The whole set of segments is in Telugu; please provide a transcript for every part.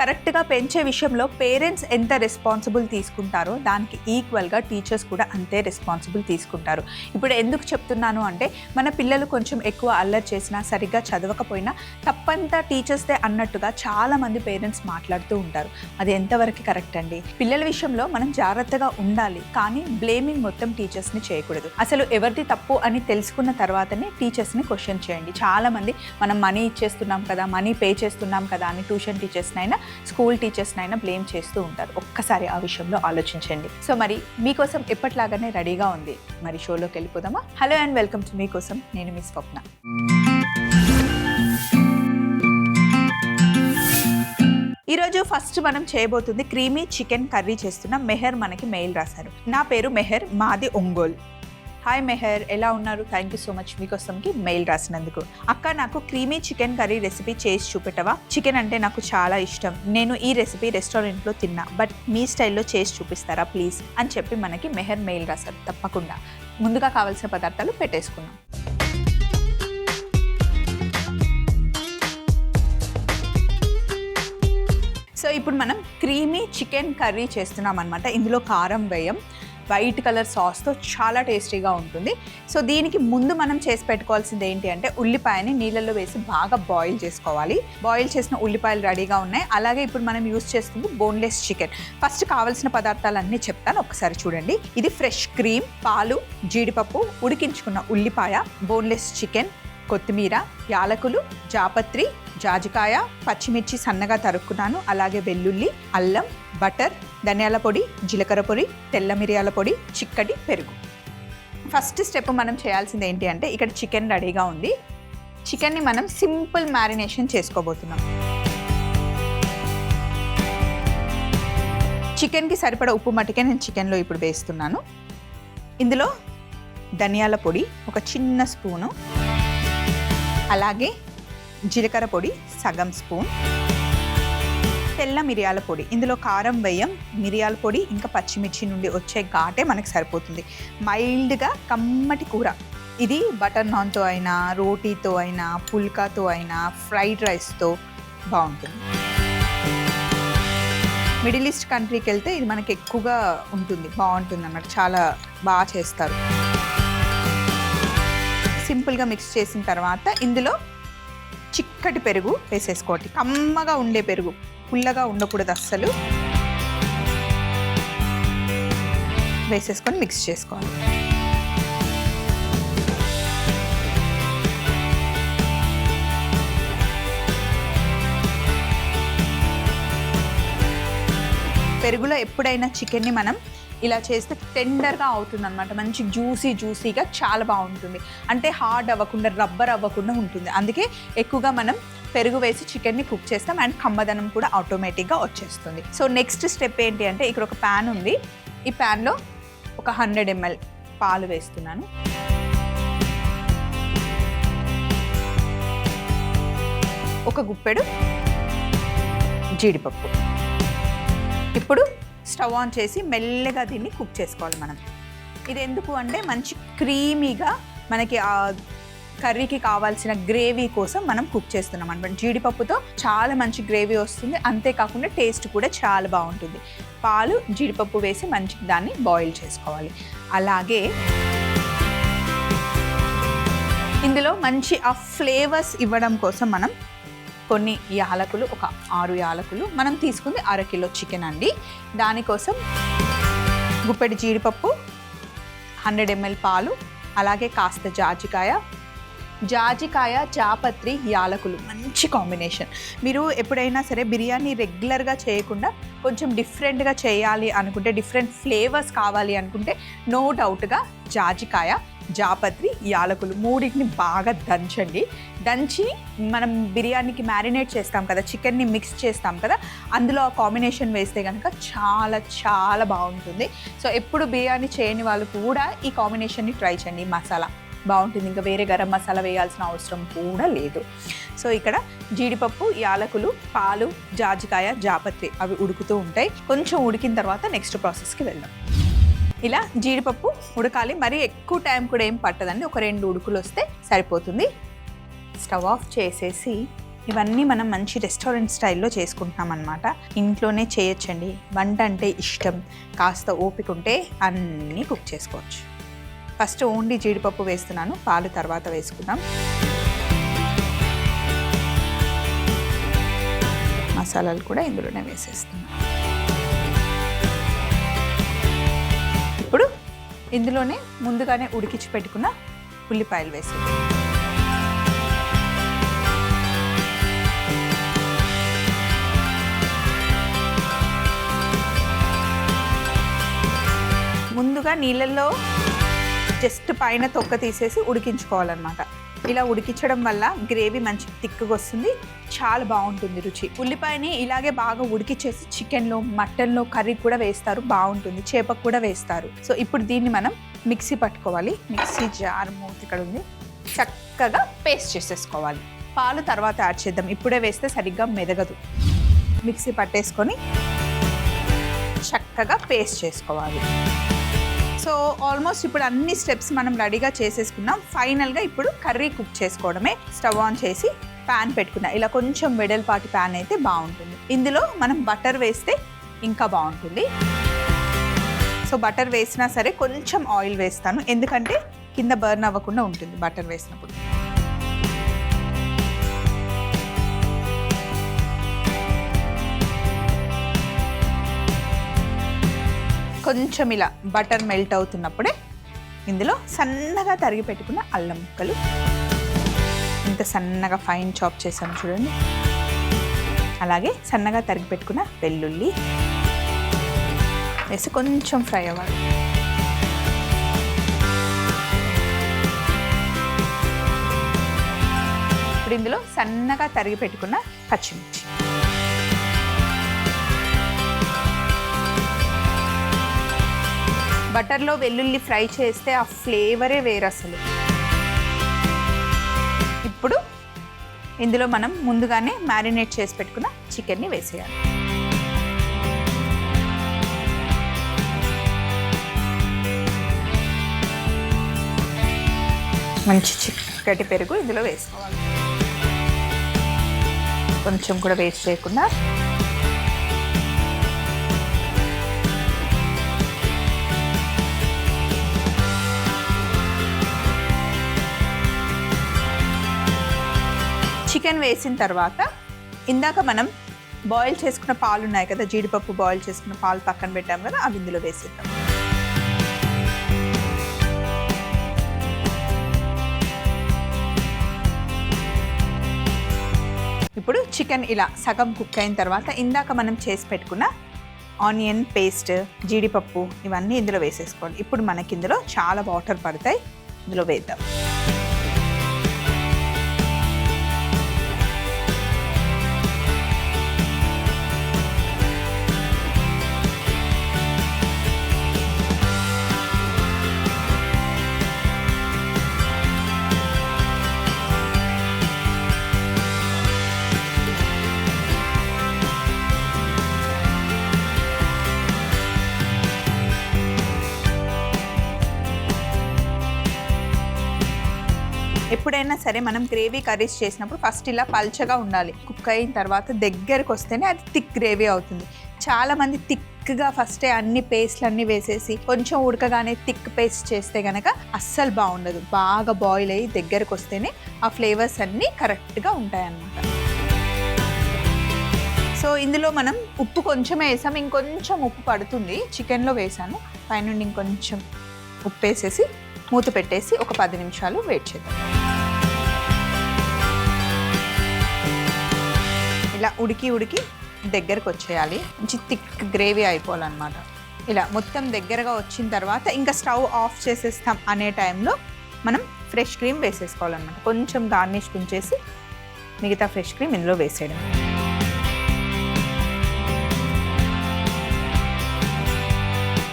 కరెక్ట్గా పెంచే విషయంలో పేరెంట్స్ ఎంత రెస్పాన్సిబుల్ తీసుకుంటారో దానికి ఈక్వల్గా టీచర్స్ కూడా అంతే రెస్పాన్సిబుల్ తీసుకుంటారు. ఇప్పుడు ఎందుకు చెప్తున్నాను అంటే మన పిల్లలు కొంచెం ఎక్కువ అల్లరి చేసినా సరిగ్గా చదవకపోయినా తప్పంతా టీచర్స్దే అన్నట్టుగా చాలామంది పేరెంట్స్ మాట్లాడుతూ ఉంటారు. అది ఎంతవరకు కరెక్ట్ అండి? పిల్లల విషయంలో మనం జాగ్రత్తగా ఉండాలి, కానీ బ్లేమింగ్ మొత్తం టీచర్స్ని చేయకూడదు. అసలు ఎవరిది తప్పు అని తెలుసుకున్న తర్వాతనే టీచర్స్ని క్వశ్చన్ చేయండి. చాలామంది మనం మనీ ఇచ్చేస్తున్నాం కదా, మనీ పే చేస్తున్నాం కదా అని ట్యూషన్ టీచర్స్నైనా స్కూల్ టీచర్స్నైనా బ్లేమ్ చేస్తూ ఉంటారు. ఒక్కసారి ఆ విషయంలో ఆలోచించండి. సో మరి మీకోసం ఎప్పట్లాగానే రెడీగా ఉంది. మరి షోలోకి వెళ్ళిపోదామా? హలో అండ్ వెల్కమ్ టు మీకోసం. నేను మీ స్వప్న. ఈరోజు ఫస్ట్ మనం చేయబోతుంది క్రీమీ చికెన్ కర్రీ చేస్తున్న మెహర్ మనకి మెయిల్ రాశారు. నా పేరు మెహర్, మాది ఒంగోల్. హాయ్ మెహర్, ఎలా ఉన్నారు? థ్యాంక్ యూ సో మచ్ మీకోసంకి మెయిల్ రాసినందుకు. అక్క, నాకు క్రీమీ చికెన్ కర్రీ రెసిపీ చేసి చూపెట్టవా? చికెన్ అంటే నాకు చాలా ఇష్టం. నేను ఈ రెసిపీ రెస్టారెంట్లో తిన్నా, బట్ మీ స్టైల్లో చేసి చూపిస్తారా ప్లీజ్ అని చెప్పి మనకి మెహర్ మెయిల్ రాశారు. తప్పకుండా. ముందుగా కావాల్సిన పదార్థాలు పెట్టేసుకున్నాం. సో ఇప్పుడు మనం క్రీమీ చికెన్ కర్రీ చేస్తున్నాం అనమాట. ఇందులో కారం వేయం, వైట్ కలర్ సాస్తో చాలా టేస్టీగా ఉంటుంది. సో దీనికి ముందు మనం చేసి పెట్టుకోవాల్సింది ఏంటి అంటే ఉల్లిపాయని నీళ్ళల్లో వేసి బాగా బాయిల్ చేసుకోవాలి. బాయిల్ చేసిన ఉల్లిపాయలు రెడీగా ఉన్నాయి. అలాగే ఇప్పుడు మనం యూస్ చేస్తుంది బోన్లెస్ చికెన్. ఫస్ట్ కావాల్సిన పదార్థాలన్నీ చెప్తాను, ఒకసారి చూడండి. ఇది ఫ్రెష్ క్రీమ్, పాలు, జీడిపప్పు, ఉడికించుకున్న ఉల్లిపాయ, బోన్లెస్ చికెన్, కొత్తిమీర, యాలకులు, జాపత్రి, జాజికాయ, పచ్చిమిర్చి సన్నగా తరుక్కున్నాను, అలాగే వెల్లుల్లి, అల్లం, బటర్, ధనియాల పొడి, జీలకర్ర పొడి, తెల్ల మిరియాల పొడి, చిక్కటి పెరుగు. ఫస్ట్ స్టెప్ మనం చేయాల్సింది ఏంటి అంటే ఇక్కడ చికెన్ రెడీగా ఉంది. చికెన్ని మనం సింపుల్ మ్యారినేషన్ చేసుకోబోతున్నాం. చికెన్కి సరిపడా ఉప్పు మట్టుకే నేను చికెన్లో ఇప్పుడు వేస్తున్నాను. ఇందులో ధనియాల పొడి ఒక చిన్న స్పూను, అలాగే జీలకర్ర పొడి సగం స్పూన్, తెల్ల మిరియాల పొడి. ఇందులో కారం వేయం, మిరియాల పొడి ఇంకా పచ్చిమిర్చి నుండి వచ్చే ఘాటే మనకు సరిపోతుంది. మైల్డ్గా కమ్మటి కూర. ఇది బటర్ నాన్తో అయినా, రోటీతో అయినా, పుల్కాతో అయినా, ఫ్రైడ్ రైస్తో బాగుంటుంది. మిడిల్ ఈస్ట్ కంట్రీకి వెళ్తే ఇది మనకి ఎక్కువగా ఉంటుంది, బాగుంటుంది అన్నమాట. చాలా బాగా చేస్తారు. సింపుల్గా మిక్స్ చేసిన తర్వాత ఇందులో చిక్కటి పెరుగు వేసేసుకోండి. కమ్మగా ఉండే పెరుగు, పుల్లగా ఉండకూడదు అస్సలు. వేసేసుకొని మిక్స్ చేసుకోవాలి. పెరుగులో ఎప్పుడైనా చికెన్ని మనం ఇలా చేస్తే టెండర్గా అవుతుంది అనమాట. మంచి జ్యూసీగా చాలా బాగుంటుంది. అంటే హార్డ్ అవ్వకుండా, రబ్బర్ అవ్వకుండా ఉంటుంది. అందుకే ఎక్కువగా మనం పెరుగు వేసి చికెన్ని కుక్ చేస్తాం. అండ్ కమ్మదనం కూడా ఆటోమేటిక్గా వచ్చేస్తుంది. సో నెక్స్ట్ స్టెప్ ఏంటి అంటే ఇక్కడ ఒక ప్యాన్ ఉంది. ఈ ప్యాన్లో ఒక 100 ml పాలు వేస్తున్నాను. ఒక గుప్పెడు జీడిపప్పు. ఇప్పుడు స్టవ్ ఆన్ చేసి మెల్లగా దీన్ని కుక్ చేసుకోవాలి మనం. ఇది ఎందుకు అంటే మంచి క్రీమీగా మనకి ఆ కర్రీకి కావాల్సిన గ్రేవీ కోసం మనం కుక్ చేస్తున్నాం అనమాట. జీడిపప్పుతో చాలా మంచి గ్రేవీ వస్తుంది, అంతేకాకుండా టేస్ట్ కూడా చాలా బాగుంటుంది. పాలు, జీడిపప్పు వేసి మంచి దాన్ని బాయిల్ చేసుకోవాలి. అలాగే ఇందులో మంచి ఆ ఫ్లేవర్స్ ఇవ్వడం కోసం మనం కొన్ని యాలకులు, ఒక 6 యాలకులు, మనం తీసుకుంది 1/2 కిలో చికెన్ అండి. దానికోసం గుప్పెడి జీడిపప్పు, 100 ml పాలు, అలాగే కాస్త జాజికాయ, జాపత్రి, యాలకులు మంచి కాంబినేషన్. మీరు ఎప్పుడైనా సరే బిర్యానీ రెగ్యులర్గా చేయకుండా కొంచెం డిఫరెంట్గా చేయాలి అనుకుంటే, డిఫరెంట్ ఫ్లేవర్స్ కావాలి అనుకుంటే నో డౌట్గా జాజికాయ, జాపత్రి, యాలకులు మూడింటిని బాగా దంచి మనం బిర్యానీకి మ్యారినేట్ చేస్తాం కదా, చికెన్ని మిక్స్ చేస్తాం కదా, అందులో ఆ కాంబినేషన్ వేస్తే కనుక చాలా చాలా బాగుంటుంది. సో ఎప్పుడు బిర్యానీ చేయని వాళ్ళు కూడా ఈ కాంబినేషన్ని ట్రై చేయండి. మసాలా బాగుంటుంది, ఇంకా వేరే గరం మసాలా వేయాల్సిన అవసరం కూడా లేదు. సో ఇక్కడ జీడిపప్పు, యాలకులు, పాలు, జాజికాయ, జాపత్రి అవి ఉడుకుతూ ఉంటాయి. కొంచెం ఉడికిన తర్వాత నెక్స్ట్ ప్రాసెస్కి వెళ్దాం. ఇలా జీడిపప్పు ఉడకాలి, మరి ఎక్కువ టైం కూడా ఏం పట్టదండి, ఒక 2 ఉడుకులు వస్తే సరిపోతుంది. స్టవ్ ఆఫ్ చేసేసి ఇవన్నీ మనం మంచి రెస్టారెంట్ స్టైల్లో చేసుకుంటున్నాం అనమాట. ఇంట్లోనే చేయొచ్చండి. వంట అంటే ఇష్టం, కాస్త ఓపిక ఉంటే అన్నీ కుక్ చేసుకోవచ్చు. ఫస్ట్ ఓన్లీ జీడిపప్పు వేస్తున్నాను, పాలు తర్వాత వేసుకుందాం. మసాలాలు కూడా ఇందులోనే వేసేస్తున్నాను. ఇప్పుడు ఇందులోనే ముందుగానే ఉడికించి పెట్టుకున్న ఉల్లిపాయలు వేసేది. ముందుగా నీళ్ళల్లో జస్ట్ పైన తొక్క తీసేసి ఉడికించుకోవాలన్నమాట. ఇలా ఉడికించడం వల్ల గ్రేవీ మంచి థిక్గా వస్తుంది, చాలా బాగుంటుంది రుచి. ఉల్లిపాయని ఇలాగే బాగా ఉడికిచ్చేసి చికెన్లో, మటన్లో, కర్రీ కూడా వేస్తారు, బాగుంటుంది. చేపకు కూడా వేస్తారు. సో ఇప్పుడు దీన్ని మనం మిక్సీ పట్టుకోవాలి. మిక్సీ జార్ మూత ఇక్కడ ఉంది, చక్కగా పేస్ట్ చేసేసుకోవాలి. పాలు తర్వాత యాడ్ చేద్దాం, ఇప్పుడే వేస్తే సరిగ్గా మెదగదు. మిక్సీ పట్టేసుకొని చక్కగా పేస్ట్ చేసుకోవాలి. సో ఆల్మోస్ట్ ఇప్పుడు అన్ని స్టెప్స్ మనం రెడీగా చేసేసుకున్నాం. ఫైనల్గా ఇప్పుడు కర్రీ కుక్ చేసుకోవడమే. స్టవ్ ఆన్ చేసి ప్యాన్ పెట్టుకున్నా. ఇలా కొంచెం వెడల్పాటి ప్యాన్ అయితే బాగుంటుంది. ఇందులో మనం బటర్ వేస్తే ఇంకా బాగుంటుంది. సో బటర్ వేసినా సరే కొంచెం ఆయిల్ వేస్తాను, ఎందుకంటే కింద బర్న్ అవ్వకుండా ఉంటుంది బటర్ వేసినప్పుడు. కొంచెం ఇలా బటర్ మెల్ట్ అవుతున్నప్పుడే ఇందులో సన్నగా తరిగి పెట్టుకున్న అల్లం ముక్కలు, ఇంత సన్నగా ఫైన్ చాప్ చేసాను చూడండి, అలాగే సన్నగా తరిగి పెట్టుకున్న వెల్లుల్లి వేసి కొంచెం ఫ్రై అవ్వాలి. ఇప్పుడు ఇందులో సన్నగా తరిగి పెట్టుకున్న పచ్చిమిర్చి, బటర్లో వెల్లుల్లి ఫ్రై చేస్తే ఆ ఫ్లేవరే వేరు అసలు. ఇప్పుడు ఇందులో మనం ముందుగానే మ్యారినేట్ చేసి పెట్టుకున్న చికెన్ని వేసేయాలి. మంచి చిక్కటి పెరుగు ఇందులో వేసుకోవాలి. కొంచెం కూడా వేస్ట్ చేయకుండా చికెన్ వేసిన తర్వాత ఇందాక మనం బాయిల్ చేసుకున్న పాలు ఉన్నాయి కదా, జీడిపప్పు బాయిల్ చేసుకున్న పాలు పక్కన పెట్టాం కదా, అవి ఇందులో వేసేద్దాం. ఇప్పుడు చికెన్ ఇలా సగం కుక్ అయిన తర్వాత ఇందాక మనం చేసి పెట్టుకున్న ఆనియన్ పేస్ట్, జీడిపప్పు ఇవన్నీ ఇందులో వేసేసుకోండి. ఇప్పుడు మనకి ఇందులో చాలా వాటర్ పడతాయి, ఇందులో వేద్దాం. ఎప్పుడైనా సరే మనం గ్రేవీ కర్రీస్ చేసినప్పుడు ఫస్ట్ ఇలా పల్చగా ఉండాలి. కుక్ అయిన తర్వాత దగ్గరకు వస్తేనే అది థిక్ గ్రేవీ అవుతుంది. చాలామంది థిక్గా ఫస్టే అన్ని పేస్ట్లు అన్నీ వేసేసి కొంచెం ఉడకగానే థిక్ పేస్ట్ చేస్తే కనుక అస్సలు బాగుండదు. బాగా బాయిల్ అయ్యి దగ్గరకు వస్తేనే ఆ ఫ్లేవర్స్ అన్నీ కరెక్ట్గా ఉంటాయన్నమాట. సో ఇందులో మనం ఉప్పు కొంచెమే వేసాం, ఇంకొంచెం ఉప్పు పడుతుంది. చికెన్లో వేసాను, పైనుండి ఇంకొంచెం ఉప్పు వేసేసి మూత పెట్టేసి ఒక 10 నిమిషాలు వెయిట్ చేద్దాం. ఇలా ఉడికి ఉడికి దగ్గరకు వచ్చేయాలి, మంచి థిక్ గ్రేవీ అయిపోవాలన్నమాట. ఇలా మొత్తం దగ్గరగా వచ్చిన తర్వాత ఇంకా స్టవ్ ఆఫ్ చేసేస్తాం అనే టైంలో మనం ఫ్రెష్ క్రీమ్ వేసేసుకోవాలన్నమాట. కొంచెం గార్నిష్ ఉంచేసి మిగతా ఫ్రెష్ క్రీమ్ ఇందులో వేసేయడం.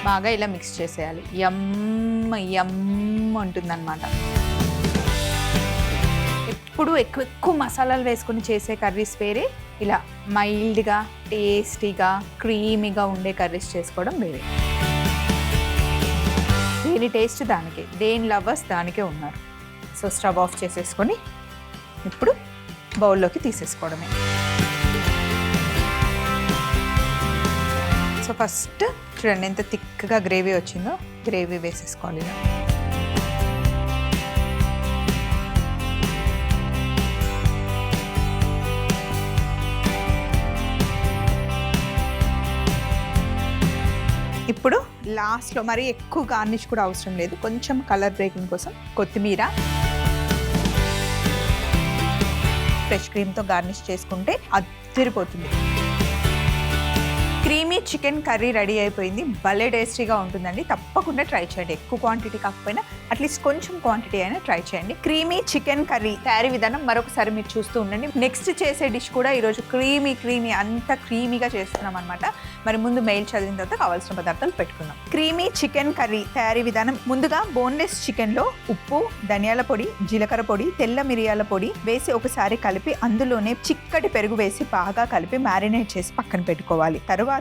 బాగా ఇలా మిక్స్ చేసేయాలి. యమ్ యమ్ ఉంటుందన్నమాట. ఎప్పుడు ఎక్కువ మసాలాలు వేసుకొని చేసే కర్రీస్ వేరే, ఇలా మైల్డ్గా టేస్టీగా క్రీమీగా ఉండే కర్రీస్ చేసుకోవడం వేరే. దేని టేస్ట్ దానికే, దేని లవర్స్ దానికే ఉన్నారు. సో స్టవ్ ఆఫ్ చేసేసుకొని ఇప్పుడు బౌల్లోకి తీసేసుకోవడమే. సో ఫస్ట్ చూడండి ఎంత థిక్గా గ్రేవీ వచ్చిందో, గ్రేవీ వేసేసుకోవాలి. ఇప్పుడు లాస్ట్లో మరీ ఎక్కువ గార్నిష్ కూడా అవసరం లేదు, కొంచెం కలర్ బ్రేకింగ్ కోసం కొత్తిమీర, ఫ్రెష్ క్రీమ్తో గార్నిష్ చేసుకుంటే అదిరిపోతుంది. క్రీమీ చికెన్ కర్రీ రెడీ అయిపోయింది. భలే టేస్టీగా ఉంటుందండి, తప్పకుండా ట్రై చేయండి. ఎక్కువ క్వాంటిటీ కాకపోయినా అట్లీస్ట్ కొంచెం క్వాంటిటీ అయినా ట్రై చేయండి. క్రీమీ చికెన్ కర్రీ తయారీ విధానం మరొకసారి మీరు చూస్తూ ఉండండి. నెక్స్ట్ చేసే డిష్ కూడా ఈరోజు క్రీమీ అంత క్రీమీగా చేస్తున్నాం అనమాట. మరి ముందు మెయిల్ చదివిన తర్వాత కావాల్సిన పదార్థాలు పెట్టుకుందాం. క్రీమీ చికెన్ కర్రీ తయారీ విధానం. ముందుగా బోన్లెస్ చికెన్లో ఉప్పు, ధనియాల పొడి, జీలకర్ర పొడి, తెల్ల మిరియాల పొడి వేసి ఒకసారి కలిపి అందులోనే చిక్కటి పెరుగు వేసి బాగా కలిపి మ్యారినేట్ చేసి పక్కన పెట్టుకోవాలి. తర్వాత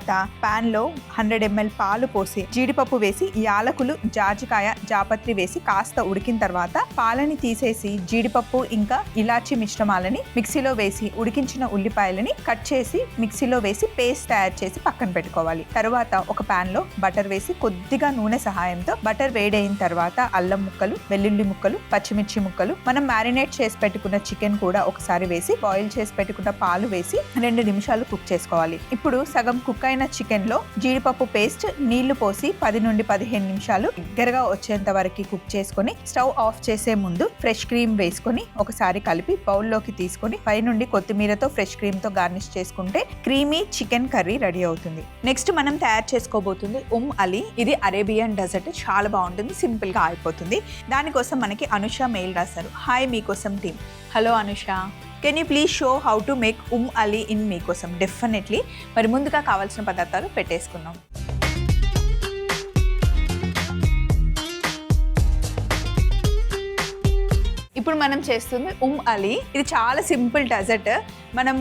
పాన్ లో 100 ml పాలు పోసి జీడిపప్పు వేసి యాలకులు, జాజికాయ, జాపత్రి వేసి కాస్త ఉడికిన తర్వాత పాలని తీసేసి జీడిపప్పు ఇంకా ఇలాచి మిశ్రమాలని మిక్సీలో వేసి ఉడికించిన ఉల్లిపాయలని కట్ చేసి మిక్సీలో వేసి పేస్ట్ తయారు చేసి పక్కన పెట్టుకోవాలి. తర్వాత ఒక పాన్ లో బటర్ వేసి కొద్దిగా నూనె సహాయంతో బటర్ వేడైన తర్వాత అల్లం ముక్కలు, వెల్లుల్లి ముక్కలు, పచ్చిమిర్చి ముక్కలు, మనం మ్యారినేట్ చేసి పెట్టుకున్న చికెన్ కూడా ఒకసారి వేసి బాయిల్ చేసి పెట్టుకున్న పాలు వేసి 2 నిమిషాలు కుక్ చేసుకోవాలి. ఇప్పుడు సగం కుక్ అయిన చికెన్ లో జీడిపప్పు పేస్ట్ నీళ్లు పోసి 10 నుండి 15 నిమిషాలు దగ్గరగా వచ్చేంత వరకు కుక్ చేసుకొని స్టవ్ ఆఫ్ చేసే ముందు ఫ్రెష్ క్రీమ్ వేసుకొని ఒకసారి కలిపి బౌల్లోకి తీసుకొని పై నుండి కొత్తిమీరతో ఫ్రెష్ క్రీమ్ తో గార్నిష్ చేసుకుంటే క్రీమీ చికెన్ కర్రీ రెడీ అవుతుంది. నెక్స్ట్ మనం తయారు చేసుకోబోతుంది అలీ. ఇది అరేబియన్ డెజర్ట్, చాలా బాగుంటుంది, సింపుల్ గా అయిపోతుంది. దానికోసం మనకి అనుష మెయిల్ రాశారు. హాయ్ మీకోసం team. Hello Anusha, can you please show how to make Ali in మీకోసం? డెఫినెట్లీ. మరి ముందుగా కావాల్సిన పదార్థాలు పెట్టేసుకున్నాం. ఇప్పుడు మనం చేస్తుంది అలీ. ఇది చాలా సింపుల్ డెజర్ట్. మనం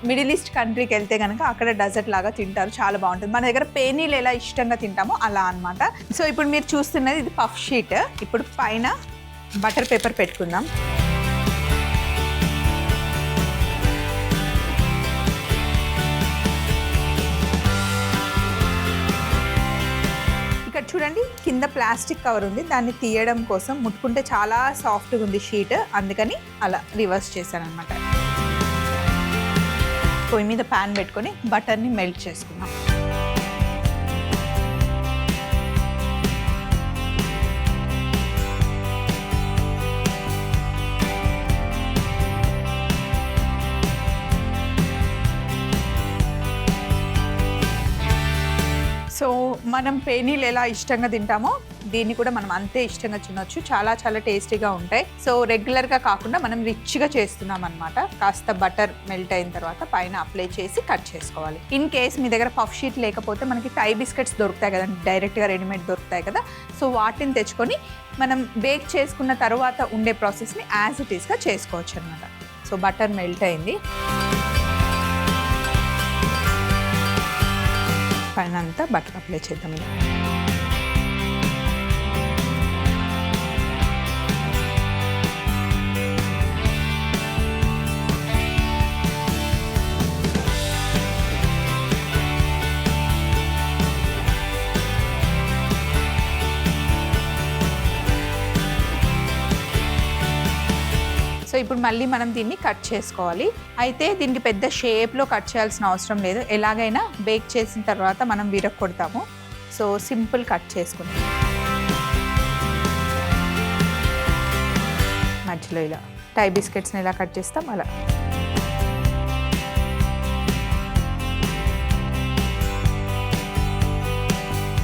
మిడిల్ ఈస్ట్ కంట్రీకి వెళ్తే కనుక అక్కడ డెజర్ట్ లాగా తింటారు, చాలా బాగుంటుంది. మన దగ్గర పేనీలు ఎలా ఇష్టంగా తింటామో అలా అనమాట. సో ఇప్పుడు మీరు చూస్తున్నది ఇది పఫ్ షీట్. ఇప్పుడు పైన బటర్ పేపర్ పెట్టుకుందాం. ఇక్కడ చూడండి కింద ప్లాస్టిక్ కవర్ ఉంది, దాన్ని తీయడం కోసం ముట్టుకుంటే చాలా సాఫ్ట్గా ఉంది షీట్, అందుకని అలా రివర్స్ చేశాను అనమాట. పొయ్యి మీద ప్యాన్ పెట్టుకొని బటర్ని మెల్ట్ చేసుకున్నాం. సో మనం పేనీలు ఎలా ఇష్టంగా తింటామో దీన్ని కూడా మనం అంతే ఇష్టంగా తినొచ్చు, చాలా చాలా టేస్టీగా ఉంటాయి. సో రెగ్యులర్గా కాకుండా మనం రిచ్గా చేస్తున్నాం అనమాట. కాస్త బటర్ మెల్ట్ అయిన తర్వాత పైన అప్లై చేసి కట్ చేసుకోవాలి. ఇన్ కేస్ మీ దగ్గర పఫ్ షీట్ లేకపోతే మనకి టై బిస్కెట్స్ దొరుకుతాయి కదండి, డైరెక్ట్గా రెడీమేడ్ దొరుకుతాయి కదా. సో వాటిని తెచ్చుకొని మనం బేక్ చేసుకున్న తర్వాత ఉండే ప్రాసెస్ని యాజ్ ఇట్ ఈస్గా చేసుకోవచ్చు అనమాట. సో బటర్ మెల్ట్ అయింది, పైన అంతా బటర్ అప్లై చేద్దాం. ఇలా సో ఇప్పుడు మళ్ళీ మనం దీన్ని కట్ చేసుకోవాలి. అయితే దీనికి పెద్ద షేప్లో కట్ చేయాల్సిన అవసరం లేదు, ఎలాగైనా బేక్ చేసిన తర్వాత మనం విరగొడతాము. సో సింపుల్ కట్ చేసుకుంటాం. మధ్యలో ఇలా టై బిస్కెట్స్ని ఎలా కట్ చేస్తాం అలా.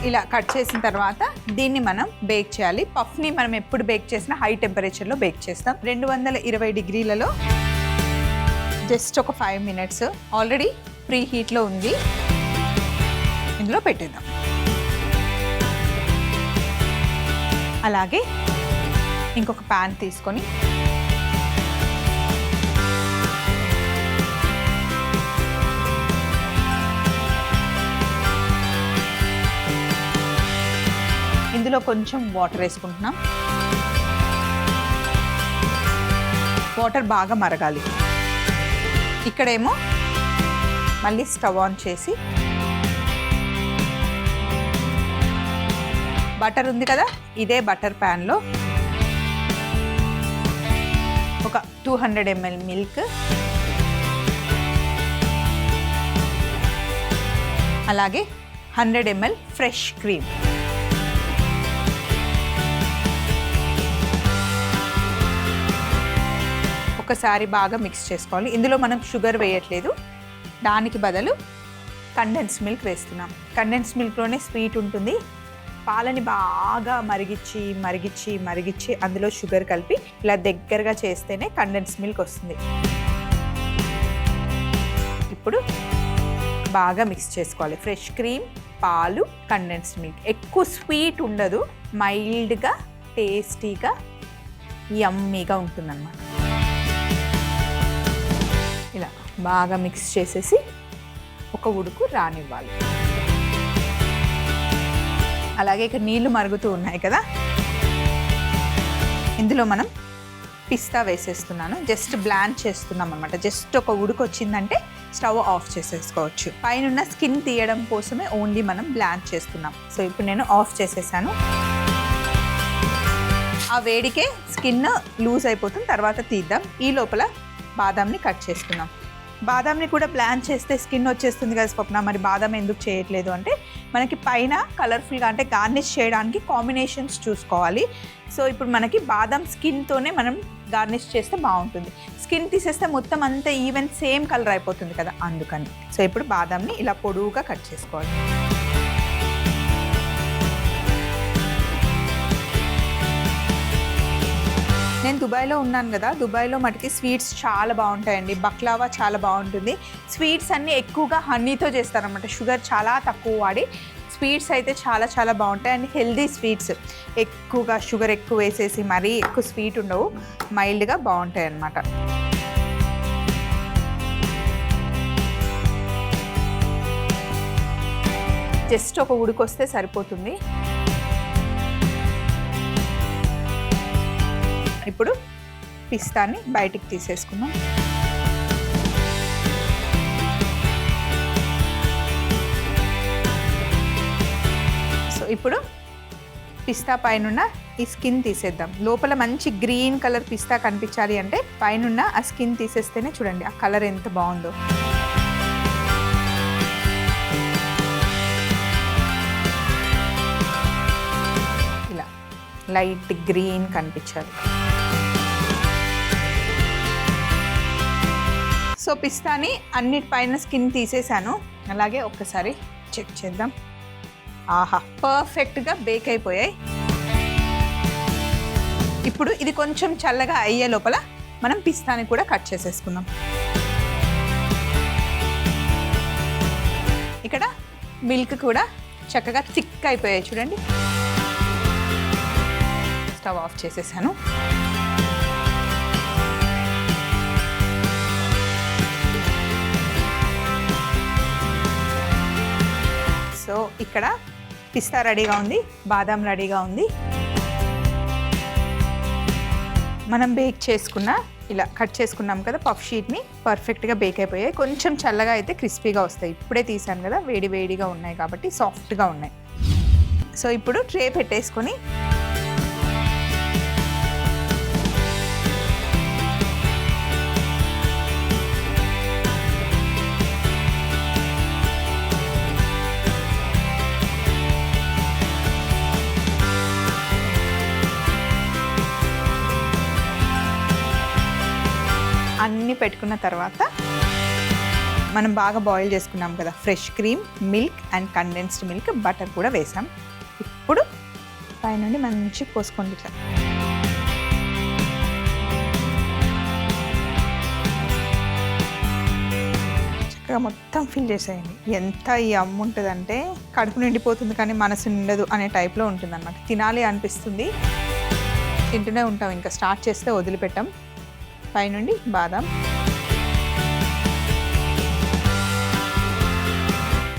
ఇలా కట్ చేసిన తర్వాత దీన్ని మనం బేక్ చేయాలి. పఫ్ని మనం ఎప్పుడు బేక్ చేసినా హై టెంపరేచర్లో బేక్ చేస్తాం. 220 డిగ్రీలలో జస్ట్ ఒక 5 మినిట్స్. ఆల్రెడీ ప్రీ హీట్లో ఉంది, ఇందులో పెట్టేద్దాం. అలాగే ఇంకొక ప్యాన్ తీసుకొని ఇందులో కొంచెం వాటర్ వేసుకుంటున్నాం. వాటర్ బాగా మరగాలి. ఇక్కడేమో మళ్ళీ స్టవ్ ఆన్ చేసి బటర్ ఉంది కదా, ఇదే బటర్ ప్యాన్లో ఒక 200 ml మిల్క్, అలాగే 100 ml ఫ్రెష్ క్రీమ్, ఒకసారి బాగా మిక్స్ చేసుకోవాలి. ఇందులో మనం షుగర్ వేయట్లేదు, దానికి బదులు కండెన్స్ మిల్క్ వేస్తున్నాం. కండెన్స్ మిల్క్లోనే స్వీట్ ఉంటుంది. పాలని బాగా మరిగించి మరిగించి మరిగించి అందులో షుగర్ కలిపి ఇలా దగ్గరగా చేస్తేనే కండెన్స్ మిల్క్ వస్తుంది. ఇప్పుడు బాగా మిక్స్ చేసుకోవాలి. ఫ్రెష్ క్రీమ్, పాలు, కండెన్స్ మిల్క్. ఎక్కువ స్వీట్ ఉండదు, మైల్డ్గా టేస్టీగా యమ్మీగా ఉంటుందన్నమాట. ఇలా బాగా మిక్స్ చేసేసి ఒక ఉడుకు రానివ్వాలి. అలాగే ఇక్కడ నీళ్లు మరుగుతూ ఉన్నాయి కదా, ఇందులో మనం పిస్తా వేసేస్తున్నాను. జస్ట్ బ్లాండ్ చేస్తున్నాం అనమాట. జస్ట్ ఒక ఉడుకు వచ్చిందంటే స్టవ్ ఆఫ్ చేసేసుకోవచ్చు. పైన స్కిన్ తీయడం కోసమే ఓన్లీ మనం బ్లాండ్ చేస్తున్నాం. సో ఇప్పుడు నేను ఆఫ్ చేసేసాను. ఆ వేడికే స్కిన్ లూజ్ అయిపోతుంది, తర్వాత తీద్దాం. ఈ లోపల బాదాంని కట్ చేసుకున్నాం. బాదాంని కూడా బ్లాండ్ చేస్తే స్కిన్ వచ్చేస్తుంది కదా స్వప్న, మరి బాదాం ఎందుకు చేయట్లేదు అంటే మనకి పైన కలర్ఫుల్గా అంటే గార్నిష్ చేయడానికి కాంబినేషన్స్ చూసుకోవాలి. సో ఇప్పుడు మనకి బాదాం స్కిన్తోనే మనం గార్నిష్ చేస్తే బాగుంటుంది. స్కిన్ తీసేస్తే మొత్తం అంతా ఈవెన్ సేమ్ కలర్ అయిపోతుంది కదా, అందుకని. సో ఇప్పుడు బాదాంని ఇలా పొడవుగా కట్ చేసుకోవాలి. నేను దుబాయ్లో ఉన్నాను కదా, దుబాయ్లో మటుకి స్వీట్స్ చాలా బాగుంటాయండి. బక్లావా చాలా బాగుంటుంది. స్వీట్స్ అన్నీ ఎక్కువగా హనీతో చేస్తారనమాట, షుగర్ చాలా తక్కువ వాడి. స్వీట్స్ అయితే చాలా చాలా బాగుంటాయి అండ్ హెల్దీ స్వీట్స్. ఎక్కువగా షుగర్ ఎక్కువ వేసేసి మరీ ఎక్కువ స్వీట్ ఉండవు, మైల్డ్గా బాగుంటాయి అన్నమాట. జస్ట్ ఒక ఉడికొస్తే సరిపోతుంది. ఇప్పుడు పిస్తాని బయటికి తీసేసుకున్నాం. సో ఇప్పుడు పిస్తా పైన ఈ స్కిన్ తీసేద్దాం. లోపల మంచి గ్రీన్ కలర్ పిస్తా కనిపించాలి అంటే పైన ఆ స్కిన్ తీసేస్తేనే చూడండి ఆ కలర్ ఎంత బాగుందో. ఇలా లైట్ గ్రీన్ కనిపించాలి. సో పిస్తాని అన్నిటిపైన స్కిన్ తీసేసాను. అలాగే ఒక్కసారి చెక్ చేద్దాం. ఆహా, పర్ఫెక్ట్గా బేక్ అయిపోయాయి. ఇప్పుడు ఇది కొంచెం చల్లగా అయ్యే లోపల మనం పిస్తాని కూడా కట్ చేసేసుకుందాం. ఇక్కడ మిల్క్ కూడా చక్కగా థిక్ అయిపోయాయి చూడండి. స్టవ్ ఆఫ్ చేసేసాను. సో ఇక్కడ పిస్తా రెడీగా ఉంది, బాదాం రెడీగా ఉంది. మనం బేక్ చేసుకున్న ఇలా కట్ చేసుకున్నాం కదా పఫ్ షీట్ని, పర్ఫెక్ట్గా బేక్ అయిపోయాయి. కొంచెం చల్లగా అయితే క్రిస్పీగా వస్తాయి. ఇప్పుడే తీసాను కదా, వేడి వేడిగా ఉన్నాయి కాబట్టి సాఫ్ట్గా ఉన్నాయి. సో ఇప్పుడు ట్రే పెట్టేసుకొని అన్నీ పెట్టుకున్న తర్వాత మనం బాగా బాయిల్ చేసుకున్నాం కదా fresh cream, milk and condensed milk, butter కూడా వేసాం. ఇప్పుడు పైనుండి మంచి పోసుకోండి ఇట్లా. చక్కగా మొత్తం ఫిల్ చేసేయండి. ఎంత ఈ అమ్ము ఉంటుందంటే కడుపు నిండిపోతుంది కానీ మనసు నిండదు అనే టైప్లో ఉంటుంది అన్నమాట. తినాలి అనిపిస్తుంది, తింటూనే ఉంటాం, ఇంకా స్టార్ట్ చేస్తే వదిలిపెట్టాం. పైనుండి బాదాం,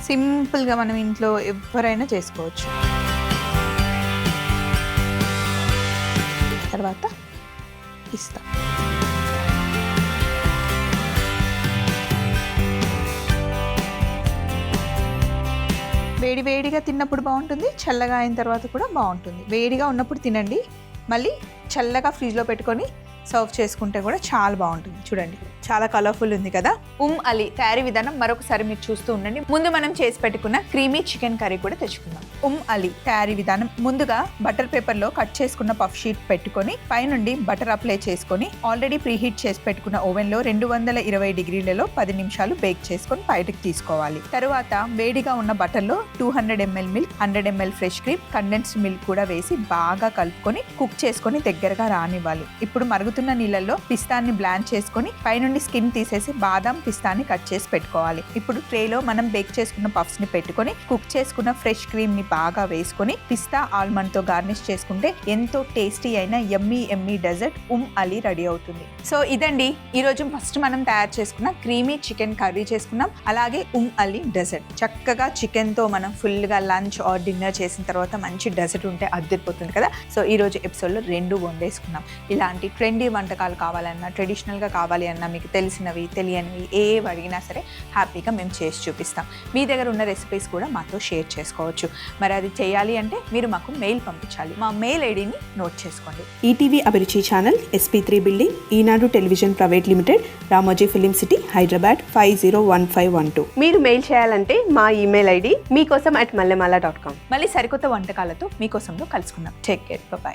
సింపుల్గా మనం ఇంట్లో ఎవరైనా చేసుకోవచ్చు. తర్వాత పిస్తా, వేడి వేడిగా తిన్నప్పుడు బాగుంటుంది, చల్లగా అయిన తర్వాత కూడా బాగుంటుంది. వేడిగా ఉన్నప్పుడు తినండి, మళ్ళీ చల్లగా ఫ్రిడ్జ్లో పెట్టుకొని సర్వ్ చేసుకుంటే కూడా చాలా బాగుంటుంది. చూడండి చాలా కలర్ఫుల్ ఉంది కదా. అలీ తయారీ విధానం మరొకసారి మీరు చూస్తూ ఉండండి. ముందు మనం చేసి పెట్టుకున్న క్రీమీ చికెన్ కర్రీ కూడా తెచ్చుకుందాం. అలీ తయారీ విధానం: ముందుగా బటర్ పేపర్లో కట్ చేసుకున్న పఫ్ షీట్ పెట్టుకొని పైనుండి బటర్ అప్లై చేసుకొని ఆల్రెడీ ప్రీహీట్ చేసి పెట్టుకున్న ఓవెన్లో 220 డిగ్రీలలో 10 నిమిషాలు బేక్ చేసుకొని బయటకు తీసుకోవాలి. తర్వాత వేడిగా ఉన్న బటర్లో 200 ml milk, 100 ml fresh cream, condensed milk కూడా వేసి బాగా కలుపుకొని కుక్ చేసుకొని దగ్గరగా రానివ్వాలి. ఇప్పుడు మరుగుతున్న నీళ్ళల్లో పిస్తాన్ని బ్లాంచ్ చేసుకొని పైనుండి స్కిన్ తీసేసి బాదం పిస్తాని కట్ చేసి పెట్టుకోవాలి. ఇప్పుడు ట్రేలో మనం బేక్ చేసుకున్న పఫ్స్ ని పెట్టుకొని కుక్ చేసుకున్న ఫ్రెష్ క్రీమ్ ని బాగా వేసుకొని పిస్తా ఆల్మండ్ తో గార్నిష్ చేసుకుంటే ఎంతో టేస్టీ అయిన యమ్మీ డెజర్ట్ అలీ రెడీ అవుతుంది. సో ఇదండి ఈరోజు ఫస్ట్ మనం తయారు చేసుకున్న క్రీమీ చికెన్ కర్రీ చేసుకున్నాం, అలాగే అలీ డెజర్ట్. చక్కగా చికెన్ తో మనం ఫుల్ గా లంచ్ ఆర్ డిన్నర్ చేసిన తర్వాత మంచి డెజర్ట్ ఉంటే అదిరిపోతుంది కదా. సో ఈ రోజు ఎపిసోడ్ లో 2 వండేసుకున్నాం. ఇలాంటి ట్రెండీ వంటకాలు కావాలన్నా, ట్రెడిషనల్ గా కావాలి అన్నా, మీకు తెలిసినవి తెలియనివి ఏవి అడిగినా సరే హ్యాపీగా మేము చేసి చూపిస్తాం. మీ దగ్గర ఉన్న రెసిపీస్ కూడా మాతో షేర్ చేసుకోవచ్చు. మరి అది చేయాలి అంటే మీరు మాకు మెయిల్ పంపించాలి. మా మెయిల్ ఐడిని నోట్ చేసుకోండి. ETV Abhiruchi channel, SP3 building, Eenadu Television Private Limited, Ramoji Film City, Hyderabad 501512. మీరు మెయిల్ చేయాలంటే మా ఈమెయిల్ ఐడి మీకోసం @mallemala.com. మళ్ళీ సరికొత్త వంటకాలతో మీకోసంలో కలుసుకుందాం. Take care, bye.